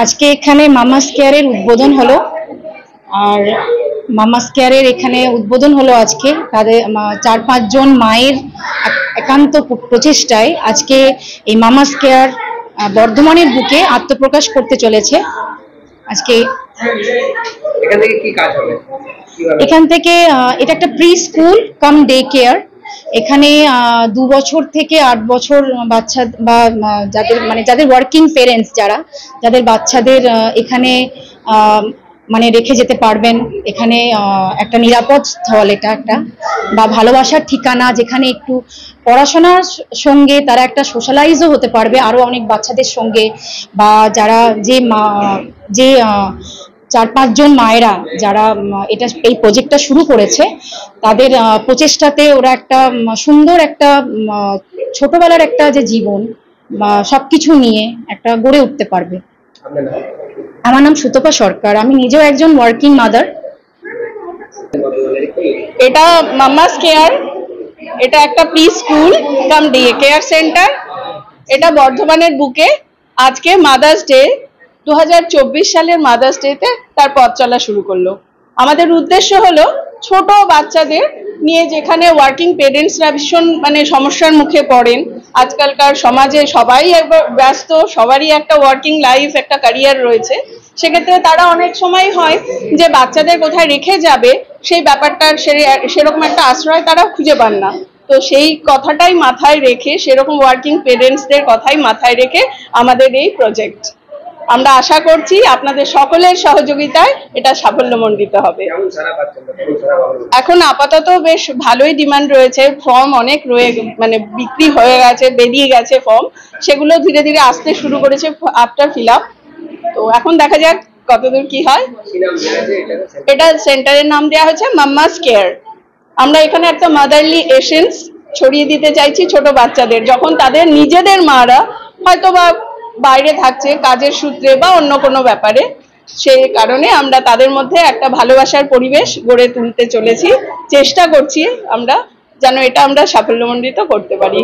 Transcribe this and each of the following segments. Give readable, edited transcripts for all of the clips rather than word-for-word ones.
আজকে এখানে মামাস কেয়ারের উদ্বোধন হলো। আর মামাস কেয়ারের এখানে উদ্বোধন হলো আজকে। তাদের 4-5 জন মায়ের একান্ত প্রচেষ্টায় আজকে এই মামাস কেয়ার বর্ধমানের বুকে আত্মপ্রকাশ করতে চলেছে। আজকে এখান থেকে এটা একটা pre school cum day care. এখানে 2 বছর থেকে 8 বছর বাচ্চা বা যাদের ওয়ার্কিং পেরেন্টস, যাদের বাচ্চাদের এখানে রেখে যেতে পারবেন। এখানে একটা নিরাপদ স্থল, এটা একটা বা ভালোবাসার ঠিকানা, যেখানে একটু পড়াশোনার সঙ্গে তারা একটা সোশ্যালাইজও হতে পারবে আরো অনেক বাচ্চাদের সঙ্গে। বা যারা যে 4-5 জন মায়েরা যারা এই প্রজেক্টটা শুরু করেছে, তাদের প্রচেষ্টাতে ওরা একটা সুন্দর একটা ছোটবেলার একটা যে জীবন বা সবকিছু নিয়ে একটা গড়ে উঠতে পারবে। আমার নাম সুতপা সরকার, আমি নিজেও একজন ওয়ার্কিং মাদার। এটা মামাস কেয়ার, এটা একটা pre school cum day care centre. এটা বর্ধমানের বুকে আজকে মাদার্স ডে 2024 সালের মাদার্স ডেতে তার পথ চলা শুরু করলো। আমাদের উদ্দেশ্য হলো ছোট বাচ্চাদের নিয়ে, যেখানে ওয়ার্কিং পেরেন্টসরা ভীষণ সমস্যার মুখে পড়েন। আজকালকার সমাজে সবাই ব্যস্ত, সবারই একটা ওয়ার্কিং লাইফ, একটা ক্যারিয়ার রয়েছে। সেক্ষেত্রে তারা অনেক সময় হয় যে বাচ্চাদের কোথায় রেখে যাবে সেই ব্যাপারটার সেরকম একটা আশ্রয় তারা খুঁজে পান না। তো সেই কথাটাই মাথায় রেখে, সেরকম ওয়ার্কিং পেরেন্টসদের কথাই মাথায় রেখে আমাদের এই প্রজেক্ট। আমরা আশা করছি আপনাদের সকলের সহযোগিতায় এটা সাফল্যমণ্ডিত হবে। এখন আপাতত বেশ ভালোই ডিমান্ড রয়েছে, ফর্ম অনেক বিক্রি হয়ে গেছে, বেরিয়ে গেছে ফর্ম, সেগুলো ধীরে ধীরে আসতে শুরু করেছে আফটার ফিল আপ। তো এখন দেখা যাক কতদূর কি হয়। এটা সেন্টারের নাম দেওয়া হয়েছে মামাস কেয়ার। আমরা এখানে একটা মাদারলি এসেন্স ছড়িয়ে দিতে চাইছি ছোট বাচ্চাদের, যখন তাদের নিজেদের মারা হয়তো বা বাইরে থাকছে কাজের সূত্রে বা অন্য কোনো ব্যাপারে, সেই কারণে আমরা তাদের মধ্যে একটা ভালোবাসার পরিবেশ গড়ে তুলতে চলেছি। চেষ্টা করছি আমরা যেন এটা আমরা সাফল্যমণ্ডিত করতে পারি।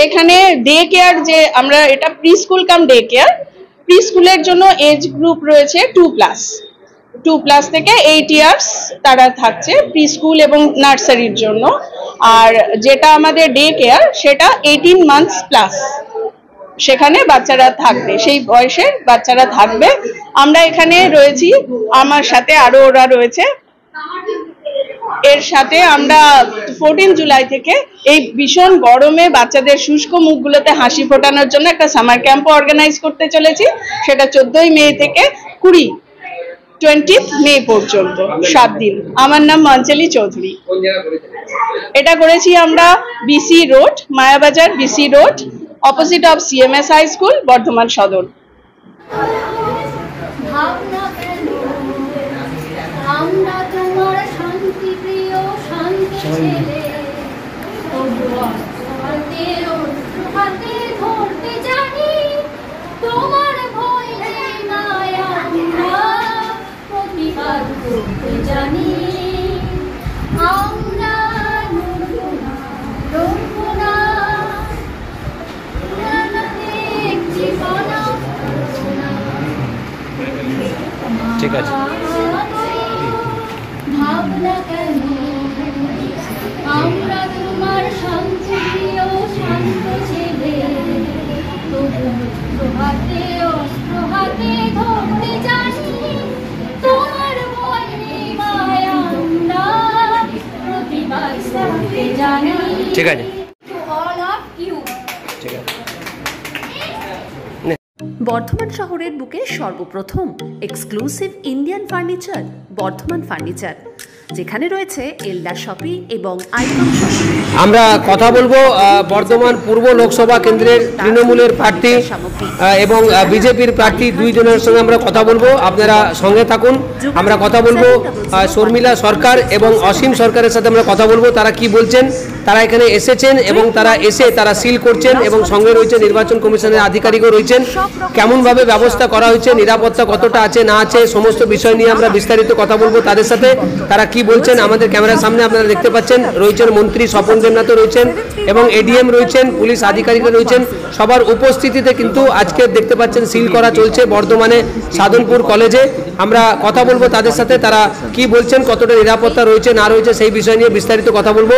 এখানে ডে কেয়ার, যে আমরা এটা pre school cum day care, pre স্কুলের জন্য এজ গ্রুপ রয়েছে 2+ থেকে 8 ইয়ার্স তারা থাকছে প্রি স্কুল এবং নার্সারির জন্য। আর যেটা আমাদের ডে কেয়ার সেটা 18 মান্থস প্লাস, সেখানে বাচ্চারা থাকবে, সেই বয়সের বাচ্চারা থাকবে। আমরা এখানে রয়েছি, আমার সাথে আরো ওরা রয়েছে। এর সাথে আমরা 14 জুলাই থেকে এই ভীষণ গরমে বাচ্চাদের শুষ্ক মুখগুলোতে হাসি ফোটানোর জন্য একটা সামার ক্যাম্পও অর্গানাইজ করতে চলেছি। সেটা 14 মে থেকে 20 মে পর্যন্ত 7 দিন। আমার নাম অঞ্জলি চৌধুরী। এটা করেছি আমরা BC road, Mayabazar BC road, opposite of CMS high school, Bardhaman Sadar. ঠিক আছে। ভাবনা কেন আমরা তোমার শান্তিপ্রিয় শান্ত ছেলে, তবু হাতে অস্ত্র হাতে ধরতে জানি, তোমার ভয় নেই মায়া আমরা প্রতিবাদ করতে জানি। ঠিক আছে। বর্ধমান শহরের বুকে সর্বপ্রথম exclusive Indian furniture Bardhaman furniture, যেখানে রয়েছে এলদার শপি এবং আইকন শপি। আমরা কথা বলবো বর্ধমান পূর্ব লোকসভা কেন্দ্রের তৃণমূলের প্রার্থী এবং বিজেপির প্রার্থী দুইজনের সঙ্গে আমরা কথা বলবো। আপনারা সঙ্গে থাকুন। আমরা কথা বলবো শর্মিলা সরকার এবং অসীম সরকারের সাথে আমরা কথা বলবো, তারা কি বলছেন। তারা এখানে এসেছেন এবং তারা এসে তারা সিল করছেন এবং সঙ্গে রয়েছে নির্বাচন কমিশনের আধিকারিকও রয়েছেন। কেমনভাবে ব্যবস্থা করা হয়েছে, নিরাপত্তা কতটা আছে না আছে, সমস্ত বিষয় নিয়ে আমরা বিস্তারিত কথা বলবো তাদের সাথে। তারা কি বলছেন আমাদের ক্যামেরার সামনে আপনারা দেখতে পাচ্ছেন। রয়েছেন মন্ত্রী স্বপন দেবনাথ রয়েছেন এবং এডিএম রয়েছেন, পুলিশ আধিকারিকরা রয়েছেন, সবার উপস্থিতিতে কিন্তু আজকে দেখতে পাচ্ছেন সিল করা চলছে বর্ধমানে সাধনপুর কলেজে। আমরা কথা বলবো তাদের সাথে, তারা কি বলছেন, কতটা নিরাপত্তা রয়েছে না রয়েছে সেই বিষয় নিয়ে বিস্তারিত কথা বলবো।